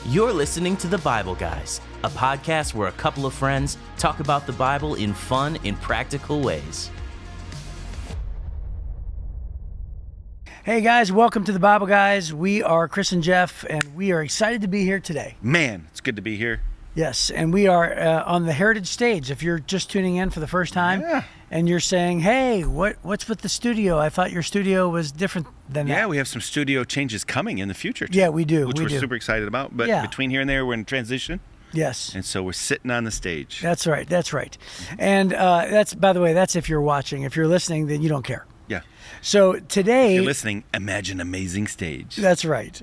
You're listening to The Bible Guys, a podcast where a couple of friends talk about the Bible in fun and practical ways. Hey guys, welcome to The Bible Guys. We are Chris and Jeff, and we are excited to be here today. Man, it's good to be here. Yes, and we are on the Heritage stage. If you're just tuning in for the first time, and you're saying, hey, what's with the studio? I thought your studio was different than that. Yeah, we have some studio changes coming in the future, too. Yeah, we do. Which we're super excited about. But between here and there, we're in transition. Yes. And so we're sitting on the stage. That's right. And that's, by the way, that's if you're watching. If you're listening, then you don't care. Yeah. So today... If you're listening, imagine amazing stage. That's right.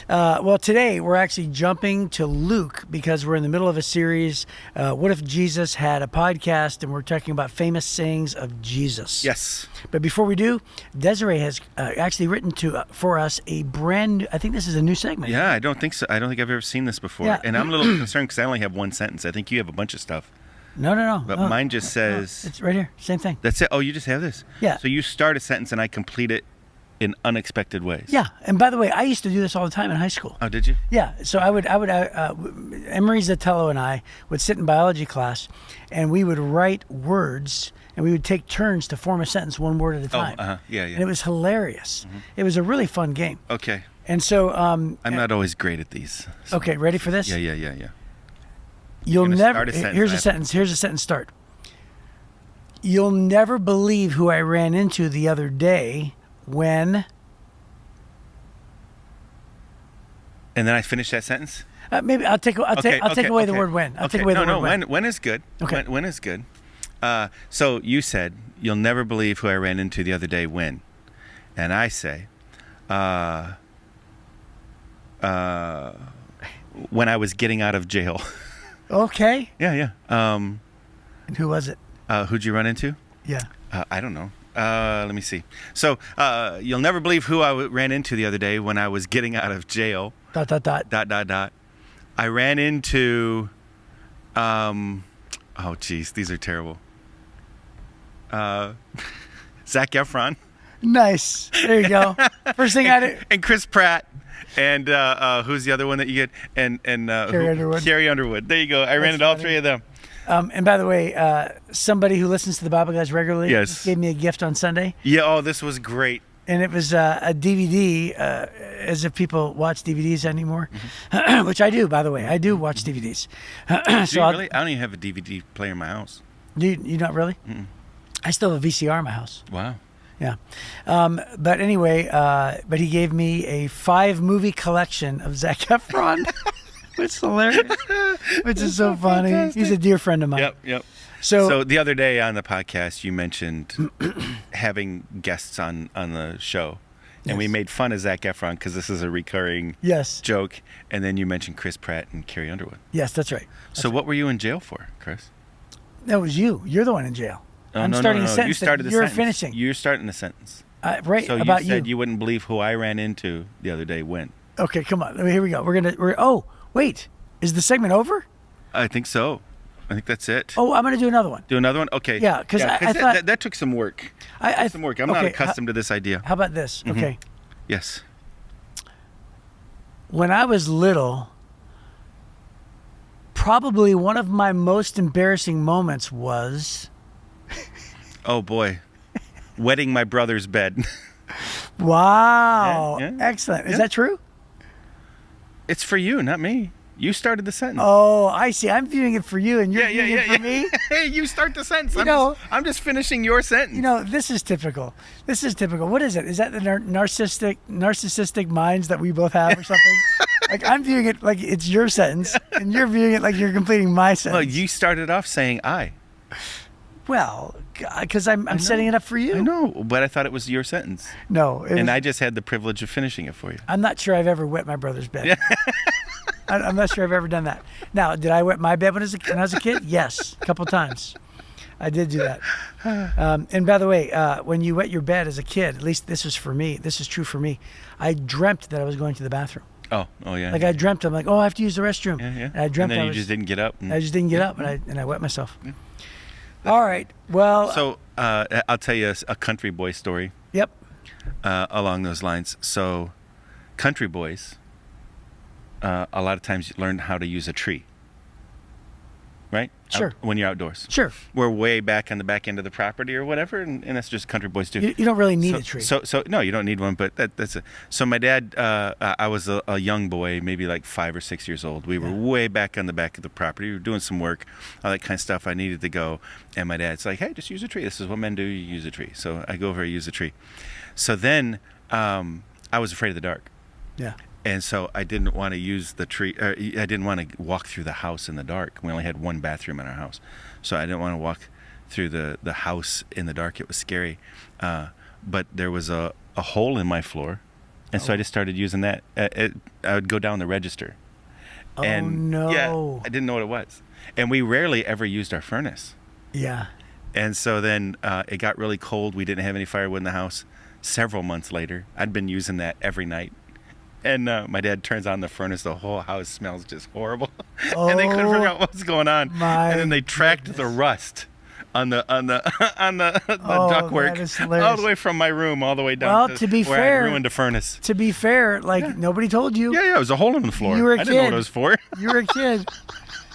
Well, today we're actually jumping to Luke because we're in the middle of a series, What If Jesus Had a Podcast? And we're talking about famous sayings of Jesus. Yes. But before we do, Desiree has actually written for us a brand, I think this is a new segment. Yeah, I don't think so. I don't think I've ever seen this before. Yeah. And I'm a little concerned because I only have one sentence. I think you have a bunch of stuff. No. But mine just says... It's right here. Same thing. That's it? Oh, you just have this? Yeah. So you start a sentence and I complete it in unexpected ways. Yeah. And by the way, I used to do this all the time in high school. Oh, did you? Yeah. So I would Emery Zatello and I would sit in biology class and we would write words and we would take turns to form a sentence one word at a time. Yeah. And it was hilarious. Mm-hmm. It was a really fun game. Okay. And so... I'm not always great at these. So. Okay. Ready for this? Yeah. You'll never... Here's a sentence start. You'll never believe who I ran into the other day when... And then I finish that sentence? Maybe I'll take away the word when. I'll take away the word when. When is good. Okay. When is good. So you said, you'll never believe who I ran into the other day when. And I say, when I was getting out of jail. Okay. Yeah. And who was it? Who'd you run into? Yeah. I don't know. Let me see. So, you'll never believe who I ran into the other day when I was getting out of jail. ... I ran into, oh geez, these are terrible. Zac Efron. Nice. There you go. First thing I did. And Chris Pratt. And who's the other one that you get? And Carrie Underwood. There you go. I ran into all three of them. And by the way, somebody who listens to the Bible Guys regularly gave me a gift on Sunday. Yeah. Oh, this was great. And it was a DVD, as if people watch DVDs anymore, which I do, by the way. I do watch DVDs. Do you really? I don't even have a DVD player in my house. You not really? Mm-mm. I still have a VCR in my house. Wow. Yeah. But anyway, but he gave me a 5-movie collection of Zac Efron, which is hilarious, which is so funny. Fantastic. He's a dear friend of mine. Yep. So the other day on the podcast, you mentioned having guests on the show. And we made fun of Zac Efron because this is a recurring joke. And then you mentioned Chris Pratt and Carrie Underwood. Yes, that's right. What were you in jail for, Chris? That was you. You're the one in jail. No, starting a sentence. You started the you're sentence. Finishing. You're starting the sentence. Right. So about you said you wouldn't believe who I ran into the other day when. Okay, come on. Here we go. Oh, wait. Is the segment over? I think so. I think that's it. Oh, I'm going to do another one. Do another one? Okay. Yeah, because I thought... That took some work. I'm not accustomed to this idea. How about this? Mm-hmm. Okay. Yes. When I was little, probably one of my most embarrassing moments was... Oh, boy. Wetting my brother's bed. Wow. Yeah. Excellent. Is that true? It's for you, not me. You started the sentence. Oh, I see. I'm viewing it for you, and you're viewing it for me. Hey, you start the sentence. I'm just finishing your sentence. This is typical. What is it? Is that the narcissistic minds that we both have or something? Like, I'm viewing it like it's your sentence, and you're viewing it like you're completing my sentence. Well, you started off saying I. Well, because I'm setting it up for you. I know, but I thought it was your sentence. No. And I just had the privilege of finishing it for you. I'm not sure I've ever wet my brother's bed. I'm not sure I've ever done that. Now, did I wet my bed when I was a kid? Yes, a couple times. I did do that. And by the way, when you wet your bed as a kid, at least this is for me. This is true for me. I dreamt that I was going to the bathroom. Oh yeah. Like I dreamt, I'm like, I have to use the restroom. Yeah. And I dreamt. And then you just didn't get up. I just didn't get up, and I wet myself. Yeah. All right. Well. So I'll tell you a country boy story. Yep. Along those lines. So, country boys a lot of times you learn how to use a tree. Right? Sure. When you're outdoors. Sure. We're way back on the back end of the property or whatever, and that's just country boys do. You don't really need a tree. So no, you don't need one, but so my dad, I was a young boy, maybe like 5 or 6 years old. We were way back on the back of the property. We were doing some work, all that kind of stuff. I needed to go, and my dad's like, hey, just use a tree. This is what men do, you use a tree. So I go over and use a tree. So then I was afraid of the dark. Yeah. And so I didn't want to use the tree. I didn't want to walk through the house in the dark. We only had one bathroom in our house, so I didn't want to walk through the house in the dark. It was scary. But there was a hole in my floor, and so I just started using that. I would go down the register. And no! Yeah, I didn't know what it was, and we rarely ever used our furnace. Yeah. And so then it got really cold. We didn't have any firewood in the house. Several months later, I'd been using that every night. And my dad turns on the furnace. The whole house smells just horrible, and they couldn't figure out what was going on. And then they tracked the rust on the ductwork all the way from my room all the way down. Well, to be where fair, I ruined a furnace. To be fair, nobody told you. Yeah, it was a hole in the floor. You were a kid. I didn't know what it was for. You were a kid.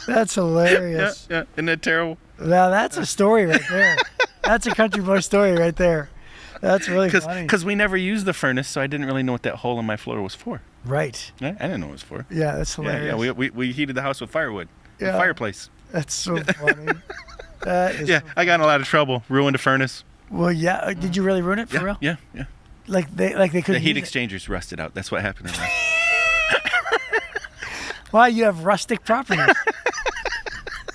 That's hilarious. Yeah, isn't that terrible? Now that's a story right there. That's a country boy story right there. That's really funny. Because we never used the furnace, so I didn't really know what that hole in my floor was for. Right. I didn't know what it was for. Yeah, that's hilarious. Yeah, we heated the house with firewood. Yeah. Fireplace. That's so funny. That is so funny. I got in a lot of trouble. Ruined a furnace. Well, yeah. Did you really ruin it for real? Yeah. Like they couldn't. The heat exchangers rusted out. That's what happened. Wow, you have rustic properties.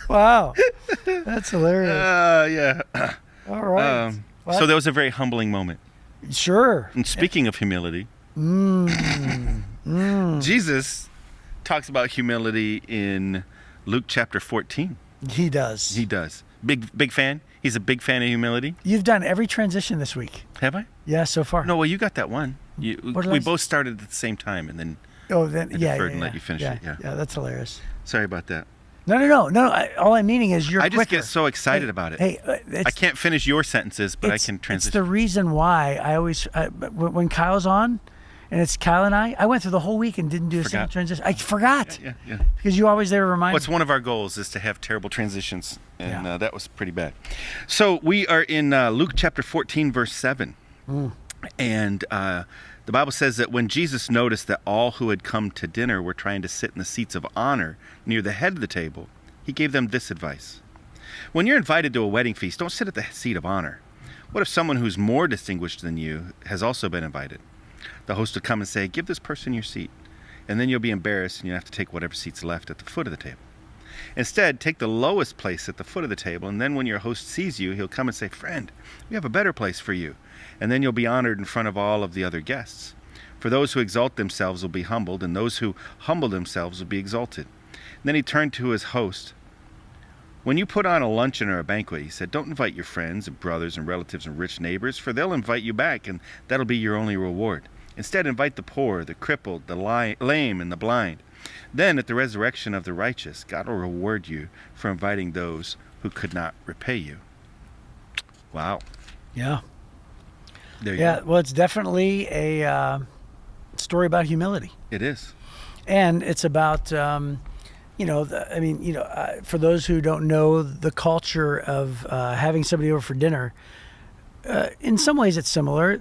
Wow, that's hilarious. Yeah. All right. So that was a very humbling moment. Sure. And speaking of humility, Jesus talks about humility in Luke chapter 14. He does. He does. Big fan. He's a big fan of humility. You've done every transition this week. Have I? Yeah, so far. No, well, you got that one. We both started at the same time, and then I deferred and let you finish it. Yeah, that's hilarious. Sorry about that. No. All I'm meaning is I just get so excited about it. Hey, I can't finish your sentences, but I can transition. It's the reason why I always, when Kyle's on, and it's Kyle and I went through the whole week and didn't do a single transition. I forgot. Yeah. Because you always there to remind me. What's one of our goals is to have terrible transitions, and that was pretty bad. So we are in Luke chapter 14, verse 7. And the Bible says that when Jesus noticed that all who had come to dinner were trying to sit in the seats of honor near the head of the table, he gave them this advice. When you're invited to a wedding feast, don't sit at the seat of honor. What if someone who's more distinguished than you has also been invited? The host would come and say, give this person your seat, and then you'll be embarrassed and you'll have to take whatever seat's left at the foot of the table. Instead, take the lowest place at the foot of the table, and then when your host sees you, he'll come and say, friend, we have a better place for you. And then you'll be honored in front of all of the other guests. For those who exalt themselves will be humbled, and those who humble themselves will be exalted. And then he turned to his host. When you put on a luncheon or a banquet, he said, don't invite your friends and brothers and relatives and rich neighbors, for they'll invite you back, and that'll be your only reward. Instead, invite the poor, the crippled, the lame, and the blind. Then, at the resurrection of the righteous, God will reward you for inviting those who could not repay you. Wow. Yeah. There you go. Well, it's definitely a story about humility. It is. And it's about, for those who don't know the culture of having somebody over for dinner, in some ways it's similar.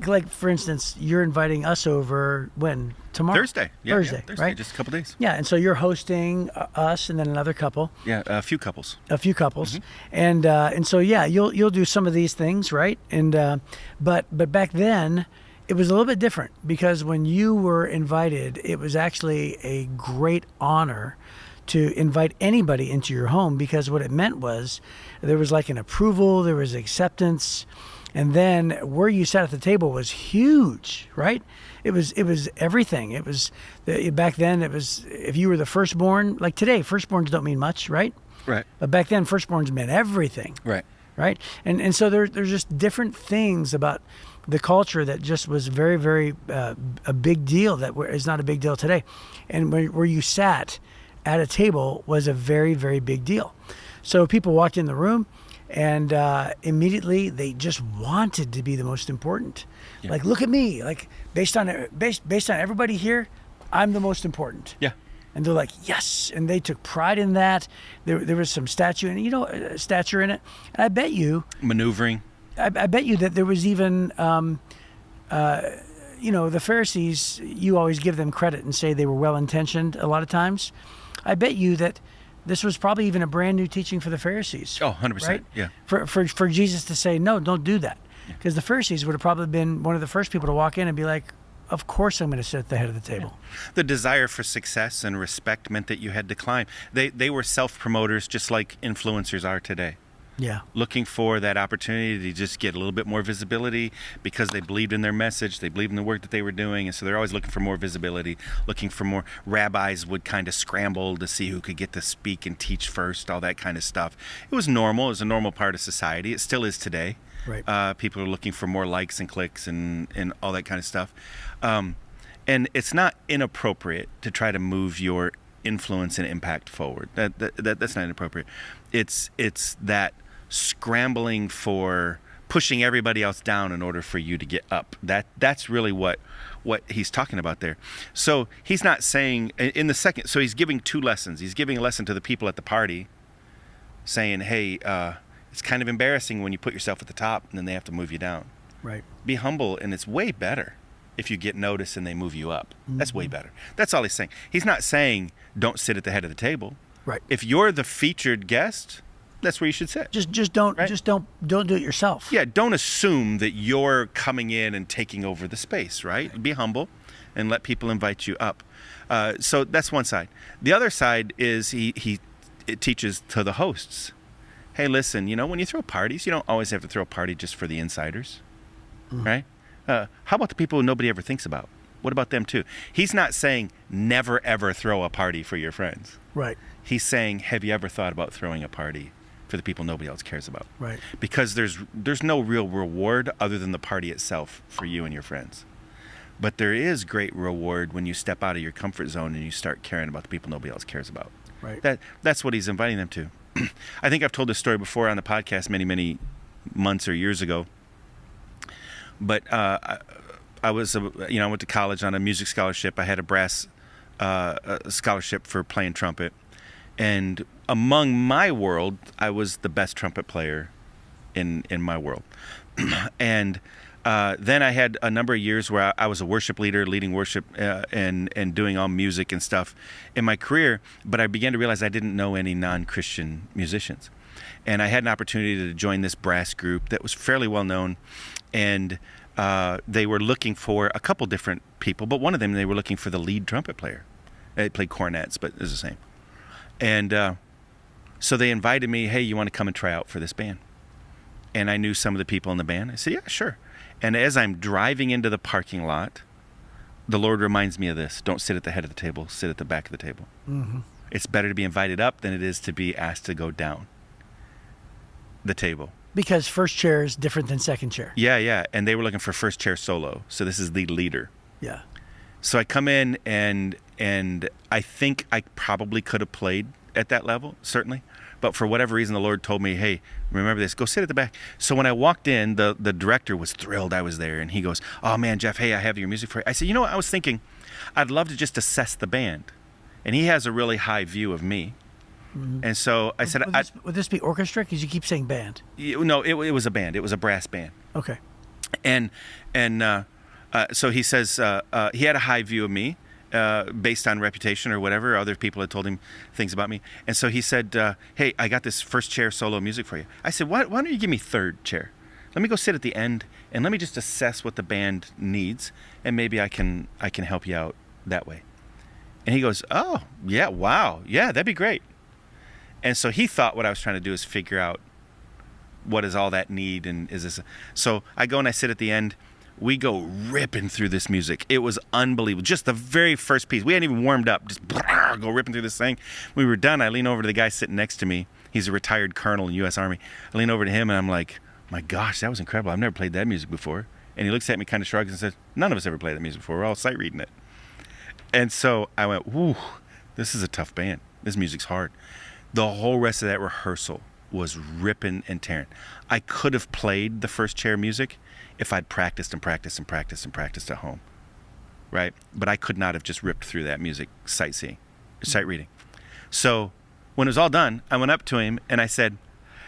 Like, for instance, you're inviting us over when? Tomorrow? Thursday. Thursday, right? Just a couple days. Yeah, and so you're hosting us and then another couple. Yeah, a few couples. Mm-hmm. And so you'll do some of these things, right? And but back then it was a little bit different, because when you were invited, it was actually a great honor to invite anybody into your home, because what it meant was there was like an approval, there was acceptance. And then where you sat at the table was huge, right? It was everything. It was back then. It was, if you were the firstborn, like today, firstborns don't mean much, right? Right. But back then, firstborns meant everything. Right. Right. And so there's just different things about the culture that just was very, very a big deal that is not a big deal today. And where you sat at a table was a very, very big deal. So people walked in the room, and immediately they just wanted to be the most important. Yeah. Like, look at me. Like, based on everybody here, I'm the most important. Yeah. And they're like, yes. And they took pride in that. There was some stature in it. And I bet you. Maneuvering. I bet you that there was even, the Pharisees, you always give them credit and say they were well-intentioned a lot of times. I bet you that this was probably even a brand new teaching for the Pharisees. Oh, 100%. Right? Yeah. For Jesus to say, no, don't do that. Because the Pharisees would have probably been one of the first people to walk in and be like, of course I'm going to sit at the head of the table. The desire for success and respect meant that you had to climb. They were self-promoters just like influencers are today. Yeah. Looking for that opportunity to just get a little bit more visibility because they believed in their message, they believed in the work that they were doing, and so they're always looking for more visibility, looking for more. Rabbis would kind of scramble to see who could get to speak and teach first, all that kind of stuff. It was normal. It was a normal part of society. It still is today. Right. People are looking for more likes and clicks and all that kind of stuff. And it's not inappropriate to try to move your influence and impact forward. That's not inappropriate. It's that scrambling for pushing everybody else down in order for you to get up. That's really what he's talking about there. So he's not saying in the second. So he's giving two lessons. He's giving a lesson to the people at the party, saying, "Hey, it's kind of embarrassing when you put yourself at the top and then they have to move you down. Right. Be humble, and it's way better if you get noticed and they move you up. Mm-hmm. That's way better." That's all he's saying. He's not saying don't sit at the head of the table. Right. If you're the featured guest, that's where you should sit. Just don't do it yourself. Yeah, don't assume that you're coming in and taking over the space, right? Be humble and let people invite you up. So that's one side. The other side is it teaches to the hosts. Hey, listen, when you throw parties, you don't always have to throw a party just for the insiders, right? How about the people who nobody ever thinks about? What about them too? He's not saying never, ever throw a party for your friends. Right. He's saying, have you ever thought about throwing a party for the people nobody else cares about? Right. Because there's no real reward other than the party itself for you and your friends. But there is great reward when you step out of your comfort zone and you start caring about the people nobody else cares about. Right. That's what he's inviting them to. I think I've told this story before on the podcast many months or years ago. But I went to college on a music scholarship. I had a brass scholarship for playing trumpet. And among my world, I was the best trumpet player in my world. And then I had a number of years where I was a worship leader, leading worship and doing all music and stuff in my career. But I began to realize I didn't know any non-Christian musicians. And I had an opportunity to join this brass group that was fairly well known. And they were looking for a couple different people. But one of them, they were looking for the lead trumpet player. They played cornets, but it was the same. And so they invited me, hey, you want to come and try out for this band? And I knew some of the people in the band. I said, yeah, sure. And as I'm driving into the parking lot, the Lord reminds me of this. Don't sit at the head of the table. Sit at the back of the table. Mm-hmm. It's better to be invited up than it is to be asked to go down the table. Because first chair is different than second chair. Yeah. And they were looking for first chair solo. So this is the leader. Yeah. So I come in and I think I probably could have played at that level, certainly. But for whatever reason, the Lord told me, hey, remember this, go sit at the back. So when I walked in, the director was thrilled I was there. And he goes, oh, man, Jeff, hey, I have your music for you. I said, what? I was thinking I'd love to just assess the band. And he has a really high view of me. Mm-hmm. And so I said, would this be orchestra? Because you keep saying band. No, it was a band. It was a brass band. Okay. And so he says he had a high view of me. Based on reputation or whatever, other people had told him things about me. And so he said, hey, I got this first chair solo music for you. I said, why don't you give me third chair? Let me go sit at the end and let me just assess what the band needs, and maybe I can help you out that way. And he goes, oh, yeah, wow. Yeah, that'd be great. And so he thought what I was trying to do is figure out what is all that need, and is this. So I go and I sit at the end. We go ripping through this music. It was unbelievable. Just the very first piece. We hadn't even warmed up. Just go ripping through this thing. When we were done, I lean over to the guy sitting next to me. He's a retired colonel in the U.S. Army. I lean over to him, and I'm like, my gosh, that was incredible. I've never played that music before. And he looks at me, kind of shrugs, and says, none of us ever played that music before. We're all sight reading it. And so I went, whoo, this is a tough band. This music's hard. The whole rest of that rehearsal was ripping and tearing. I could have played the first chair music if I'd practiced at home. right? But I could not have just ripped through that music sight reading. So when it was all done, I went up to him and I said,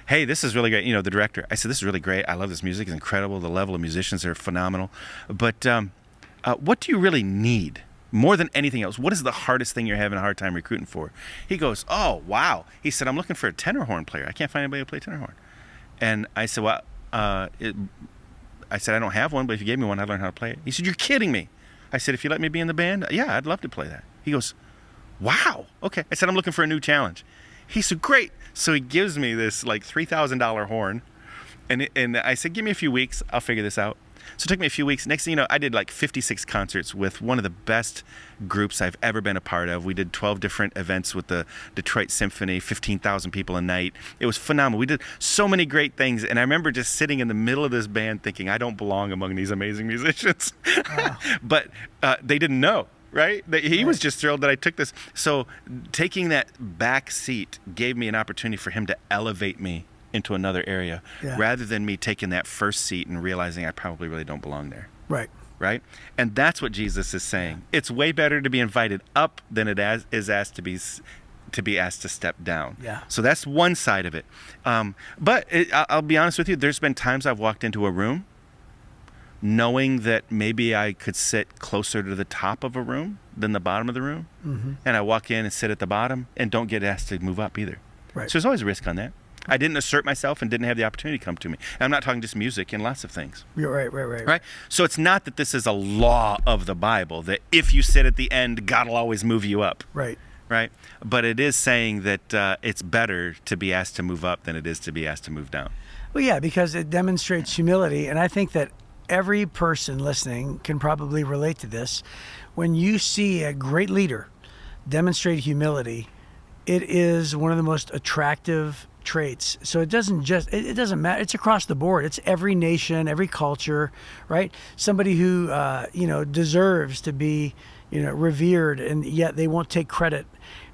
hey, this is really great. You know, the director. I said, this is really great. I love this music. It's incredible. The level of musicians are phenomenal. But what do you really need more than anything else? What is the hardest thing you're having a hard time recruiting for? He goes, oh, wow. He said, I'm looking for a tenor horn player. I can't find anybody to play tenor horn. And I said, well, I don't have one, but if you gave me one, I'd learn how to play it. He said, you're kidding me. I said, if you let me be in the band, yeah, I'd love to play that. He goes, wow. Okay. I said, I'm looking for a new challenge. He said, great. So he gives me this like $3,000 horn. And I said, give me a few weeks. I'll figure this out. So it took me a few weeks. Next thing you know, I did like 56 concerts with one of the best groups I've ever been a part of. We did 12 different events with the Detroit Symphony, 15,000 people a night. It was phenomenal. We did so many great things. And I remember just sitting in the middle of this band thinking, I don't belong among these amazing musicians. Wow. But they didn't know. Right? He was just thrilled that I took this. So taking that back seat gave me an opportunity for him to elevate me into another area rather than me taking that first seat and realizing I probably really don't belong there. Right. Right? And that's what Jesus is saying. It's way better to be invited up than it is asked to be asked to step down. Yeah. So that's one side of it. I'll be honest with you, there's been times I've walked into a room knowing that maybe I could sit closer to the top of a room than the bottom of the room. Mm-hmm. And I walk in and sit at the bottom and don't get asked to move up either. Right. So there's always a risk on that. I didn't assert myself and didn't have the opportunity to come to me. And I'm not talking just music and lots of things. You're right. Right? So it's not that this is a law of the Bible, that if you sit at the end, God will always move you up. Right. Right? But it is saying that it's better to be asked to move up than it is to be asked to move down. Well, yeah, because it demonstrates humility. And I think that every person listening can probably relate to this. When you see a great leader demonstrate humility, it is one of the most attractive traits. So it doesn't matter. It's across the board. It's every nation, every culture, right? Somebody who, deserves to be, revered, and yet they won't take credit.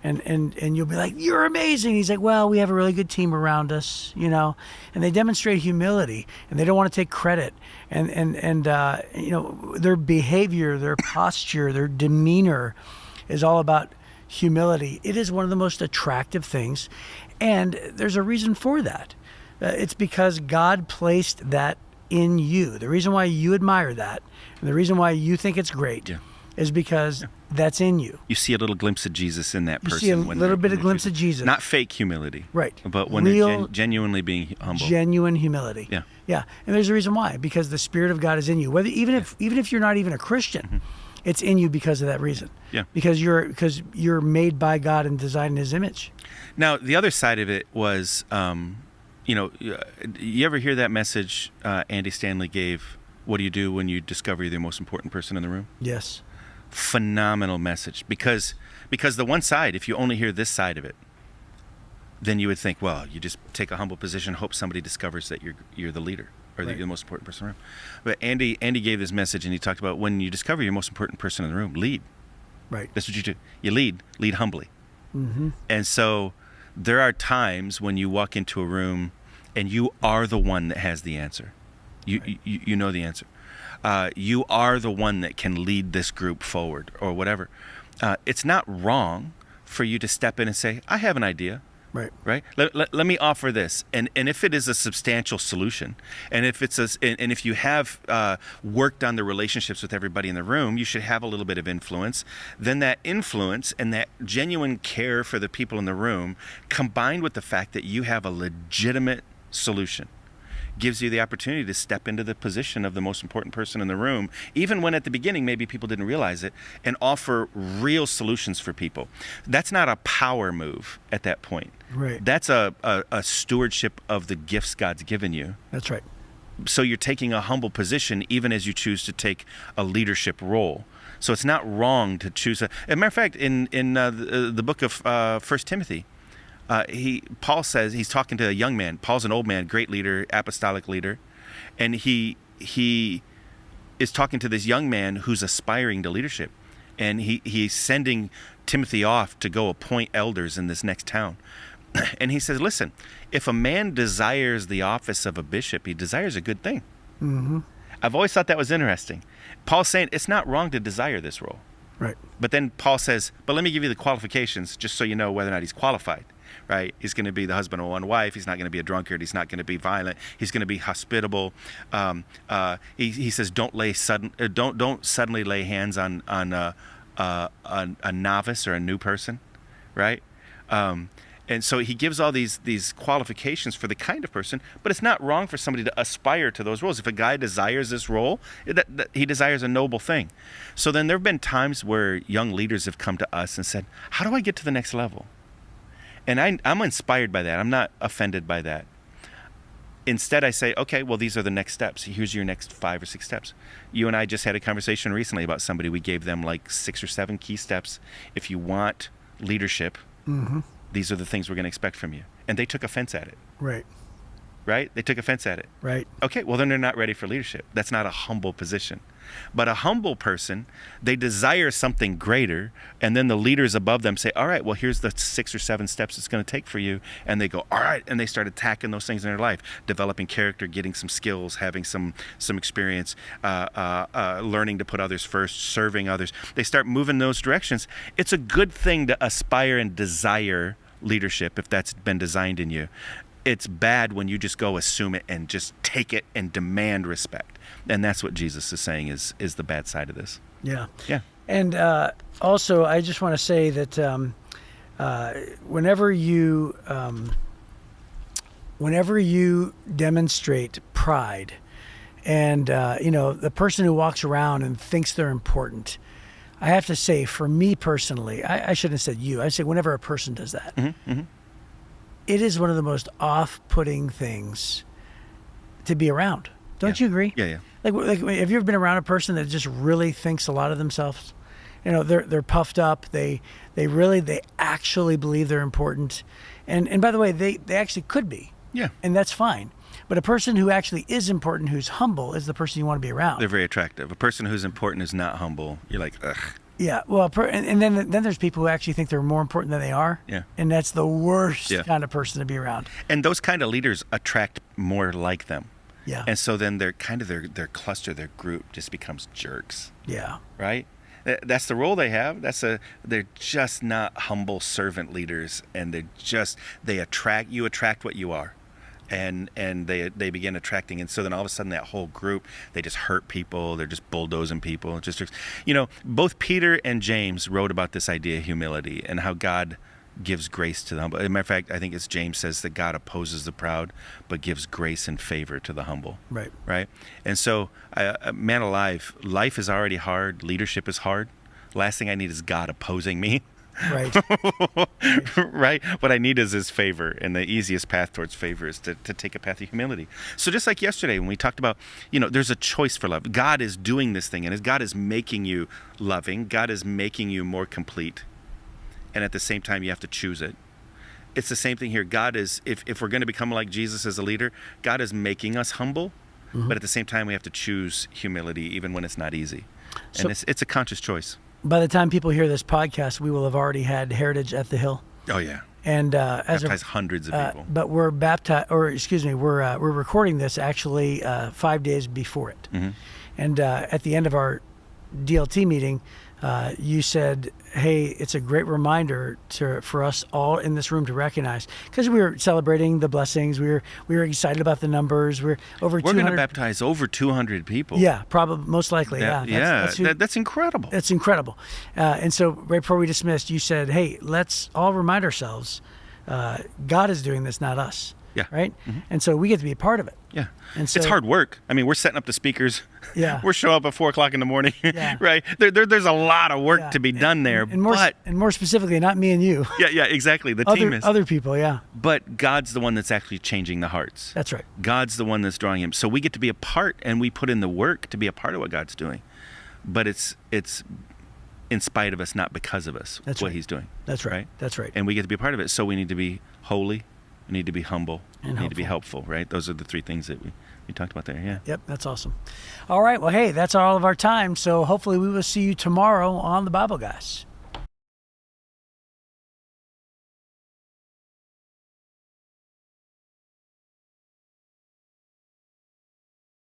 And you'll be like, you're amazing. He's like, well, we have a really good team around us, and they demonstrate humility and they don't want to take credit. And their behavior, their posture, their demeanor is all about humility. It is one of the most attractive things. And there's a reason for that. It's because God placed that in you. The reason why you admire that and the reason why you think it's great is because that's in you. You see a little glimpse of Jesus in that person. You see a little bit of glimpse of Jesus. Not fake humility. Right. But when they're genuinely being humble. Genuine humility. Yeah. Yeah. And there's a reason why. Because the Spirit of God is in you. Even if you're not even a Christian, it's in you because of that reason. Yeah. Because you're made by God and designed in His image. Now, the other side of it was, you ever hear that message Andy Stanley gave, what do you do when you discover you're the most important person in the room? Yes. Phenomenal message. Because the one side, if you only hear this side of it, then you would think, well, you just take a humble position, hope somebody discovers that you're the leader or that you're the most important person in the room. But Andy gave this message, and he talked about when you discover you're the most important person in the room, lead. Right. That's what you do. You lead humbly. Mm-hmm. And so there are times when you walk into a room and you are the one that has the answer. You know the answer. You are the one that can lead this group forward or whatever. It's not wrong for you to step in and say, I have an idea. Right. Let me offer this, and if it is a substantial solution, and if you have worked on the relationships with everybody in the room, you should have a little bit of influence. Then that influence and that genuine care for the people in the room, combined with the fact that you have a legitimate solution, gives you the opportunity to step into the position of the most important person in the room, even when at the beginning maybe people didn't realize it, and offer real solutions for people. That's not a power move at that point. Right. That's a stewardship of the gifts God's given you. That's right. So you're taking a humble position even as you choose to take a leadership role. So it's not wrong to choose as a matter of fact, in the book of 1 Timothy, Paul says, he's talking to a young man. Paul's an old man, great leader, apostolic leader. And he is talking to this young man who's aspiring to leadership. And he's sending Timothy off to go appoint elders in this next town. And he says, listen, if a man desires the office of a bishop, he desires a good thing. Mm-hmm. I've always thought that was interesting. Paul's saying it's not wrong to desire this role. Right. But then Paul says, but let me give you the qualifications just so you know whether or not he's qualified. Right? He's going to be the husband of one wife. He's not going to be a drunkard. He's not going to be violent. He's going to be hospitable. He says, don't suddenly lay hands on a novice or a new person, right? And so he gives all these qualifications for the kind of person, but it's not wrong for somebody to aspire to those roles. If a guy desires this role, that he desires a noble thing. So then there have been times where young leaders have come to us and said, how do I get to the next level? And I'm inspired by that. I'm not offended by that. Instead, I say, okay, well, these are the next steps. Here's your next 5 or 6 steps. You and I just had a conversation recently about somebody. We gave them like 6 or 7 key steps. If you want leadership, these are the things we're going to expect from you. And they took offense at it. Right. Right? They took offense at it. Right. Okay, well, then they're not ready for leadership. That's not a humble position. But a humble person, they desire something greater, and then the leaders above them say, all right, well, here's the 6 or 7 steps it's going to take for you. And they go, all right, and they start attacking those things in their life, developing character, getting some skills, having some experience, learning to put others first, serving others. They start moving those directions. It's a good thing to aspire and desire leadership if that's been designed in you. It's bad when you just go assume it and just take it and demand respect. And that's what Jesus is saying is the bad side of this. Yeah. Yeah. And also, I just want to say that whenever you demonstrate pride and, the person who walks around and thinks they're important, I have to say, for me personally, I shouldn't have said you. I say whenever a person does that, it is one of the most off-putting things to be around. Don't you agree? Yeah, yeah. Like, have you ever been around a person that just really thinks a lot of themselves? They're puffed up. They actually believe they're important. And by the way, they actually could be. Yeah. And that's fine. But a person who actually is important, who's humble, is the person you want to be around. They're very attractive. A person who's important is not humble. You're like, ugh. Yeah, well, and then there's people who actually think they're more important than they are. Yeah. And that's the worst kind of person to be around. And those kind of leaders attract more like them. Yeah. And so then their cluster, their group just becomes jerks. Yeah. Right? That's the role they have. They're just not humble servant leaders, and you attract what you are. And they begin attracting, and so then all of a sudden that whole group, they just hurt people. They're just bulldozing people. Both Peter and James wrote about this idea of humility and how God gives grace to the humble. As a matter of fact, I think it's James says that God opposes the proud, but gives grace and favor to the humble. Right. Right. And so, man alive, life is already hard. Leadership is hard. Last thing I need is God opposing me. Right. Right. What I need is his favor, and the easiest path towards favor is to take a path of humility. So just like yesterday when we talked about, there's a choice for love. God is doing this thing, and as God is making you loving, God is making you more complete, and at the same time you have to choose it. It's the same thing here. God is, if we're going to become like Jesus as a leader, God is making us humble, but at the same time we have to choose humility even when it's not easy. And it's a conscious choice. By the time people hear this podcast, we will have already had Heritage at the Hill. Oh yeah. And baptize hundreds of people. But we're we're recording this actually 5 days before it. And at the end of our DLT meeting, you said, hey, it's a great reminder for us all in this room to recognize, because we were celebrating the blessings. We were excited about the numbers. We're going to baptize over 200 people. Yeah, probably, most likely. That's incredible. That's incredible. And so right before we dismissed, you said, hey, let's all remind ourselves, God is doing this, not us. Yeah. Right? And so we get to be a part of it. Yeah. And so, it's hard work. I mean, we're setting up the speakers. Yeah. We're showing up at 4:00 in the morning. Yeah. Right? There's a lot of work to be done there. And more specifically, not me and you. Yeah, exactly. The team is. Other people, yeah. But God's the one that's actually changing the hearts. That's right. God's the one that's drawing him. So we get to be a part, and we put in the work to be a part of what God's doing. But it's in spite of us, not because of us. That's what right. he's doing. That's right. That's right. And we get to be a part of it. So we need to be holy. We need to be humble. And we need to be helpful, right? Those are the 3 things that we talked about there, yeah. Yep, that's awesome. All right, well, hey, that's all of our time. So hopefully we will see you tomorrow on the Bible Guys.